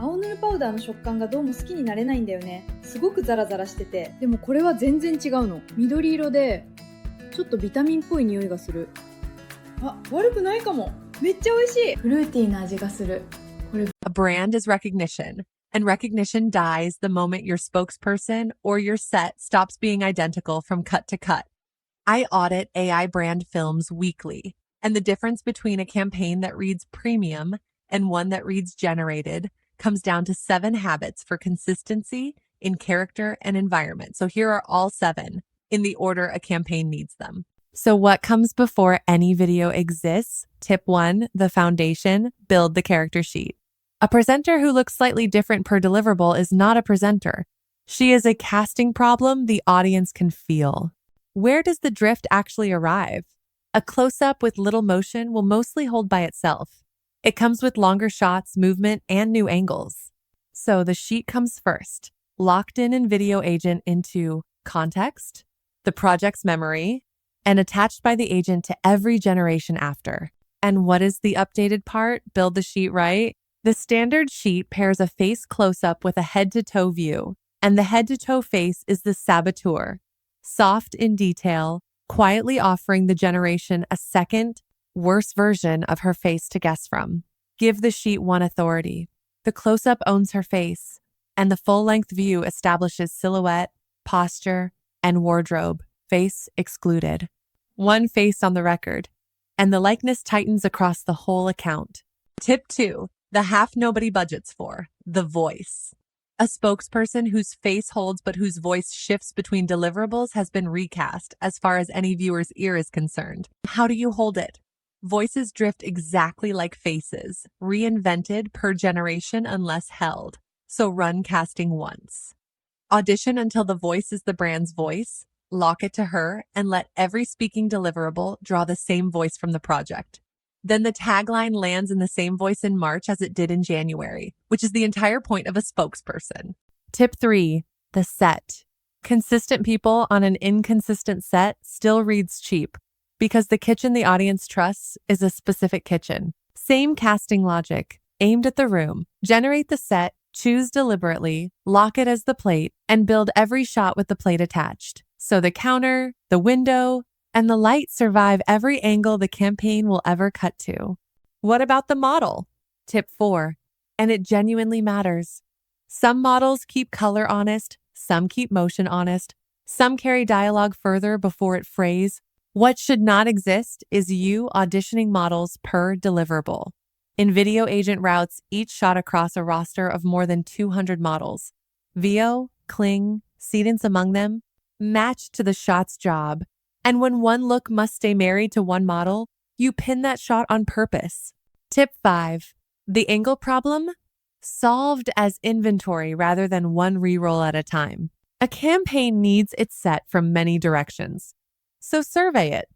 青塗りパウダーの食感がどうも好きになれないんだよね。すごくザラザラしてて。でもこれは全然違うの。緑色でちょっとビタミンっぽい匂いがする。あ、悪くないかも。めっちゃ美味しい。フルーティーな味がする。これ A brand is recognition, and recognition dies the moment your spokesperson or your set stops being identical from cut to cut. I audit AI brand films weekly, and the difference between a campaign that reads premium and one that reads generated comes down to 7 habits for consistency in character and environment. So here are all 7 in the order a campaign needs them. So what comes before any video exists? Tip 1, the foundation, build the character sheet. A presenter who looks slightly different per deliverable is not a presenter. She is a casting problem the audience can feel. Where does the drift actually arrive? A close-up with little motion will mostly hold by itself. It comes with longer shots, movement, and new angles. So the sheet comes first, locked in video agent into context, the project's memory, and attached by the agent to every generation after. And what is the updated part? Build the sheet right? The standard sheet pairs a face close-up with a head-to-toe view, and the head-to-toe face is the saboteur, soft in detail, quietly offering the generation a second, worse version of her face to guess from. Give the sheet one authority. The close-up owns her face, and the full-length view establishes silhouette, posture, and wardrobe, face excluded. One face on the record, and the likeness tightens across the whole account. Tip 2, the half nobody budgets for, the voice. A spokesperson whose face holds but whose voice shifts between deliverables has been recast as far as any viewer's ear is concerned. How do you hold it? Voices drift exactly like faces, reinvented per generation unless held. So run casting once. Audition until the voice is the brand's voice, lock it to her, and let every speaking deliverable draw the same voice from the project. Then the tagline lands in the same voice in March as it did in January, which is the entire point of a spokesperson. Tip 3, the set. Consistent people on an inconsistent set still reads cheap because the kitchen the audience trusts is a specific kitchen. Same casting logic, aimed at the room. Generate the set, choose deliberately, lock it as the plate, and build every shot with the plate attached. So the counter, the window, and the light survive every angle the campaign will ever cut to. What about the model? Tip 4, and it genuinely matters. Some models keep color honest, some keep motion honest, some carry dialogue further before it frays. What should not exist is you auditioning models per deliverable. InVideo agent routes each shot across a roster of more than 200 models. VO, cling, seedance among them, match to the shot's job. And when one look must stay married to one model, you pin that shot on purpose. Tip 5, the angle problem? Solved as inventory rather than one reroll at a time. A campaign needs its set from many directions. So survey it.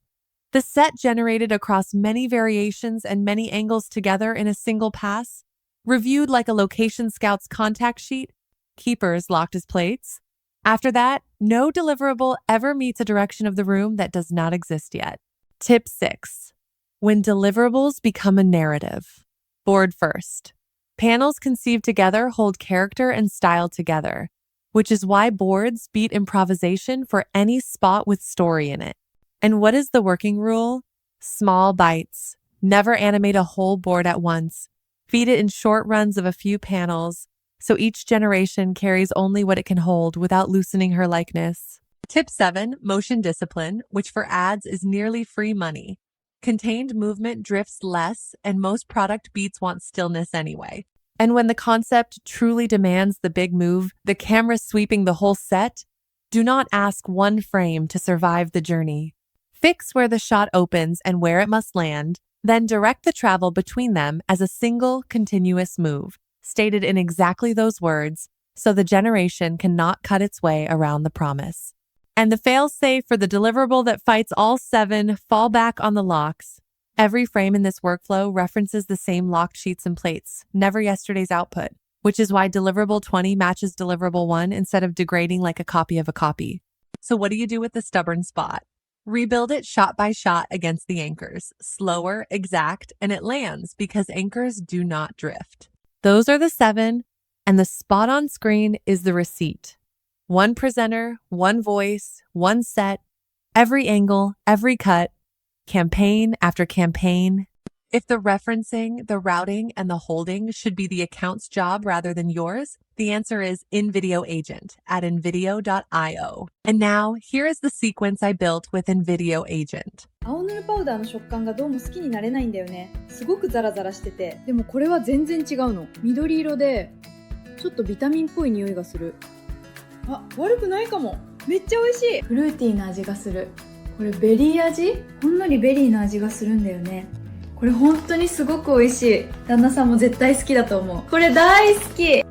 The set generated across many variations and many angles together in a single pass, reviewed like a location scout's contact sheet, keepers locked as plates. After that, no deliverable ever meets a direction of the room that does not exist yet. Tip 6, when deliverables become a narrative. Board first. Panels conceived together hold character and style together, which is why boards beat improvisation for any spot with story in it. And what is the working rule? Small bites. Never animate a whole board at once. Feed it in short runs of a few panels, so each generation carries only what it can hold without loosening her likeness. Tip 7, motion discipline, which for ads is nearly free money. Contained movement drifts less, and most product beats want stillness anyway. And when the concept truly demands the big move, the camera sweeping the whole set, do not ask one frame to survive the journey. Fix where the shot opens and where it must land, then direct the travel between them as a single continuous move, stated in exactly those words, so the generation cannot cut its way around the promise. And the fail-safe for the deliverable that fights all 7, fall back on the locks. Every frame in this workflow references the same locked sheets and plates, never yesterday's output, which is why deliverable 20 matches deliverable 1 instead of degrading like a copy of a copy. So what do you do with the stubborn spot? Rebuild it shot by shot against the anchors, slower, exact, and it lands because anchors do not drift. Those are the 7. And the spot on screen is the receipt. One presenter, one voice, one set, every angle, every cut, campaign after campaign. If the referencing, the routing, and the holding should be the account's job rather than yours, the answer is invideo agent at invideo.io. And now, here is the sequence I built with invideo agent. 青塗るパウダーの食感がどうも好きになれないんだよね。すごくザラザラしてて。でもこれは全然違うの。緑色で、ちょっとビタミンっぽい匂いがする。あ、悪くないかも。めっちゃ美味しい。フルーティーな味がする。これベリー味？ほんのりベリーの味がするんだよね。これ本当にすごく美味しい。旦那さんも絶対好きだと思う。これ大好き。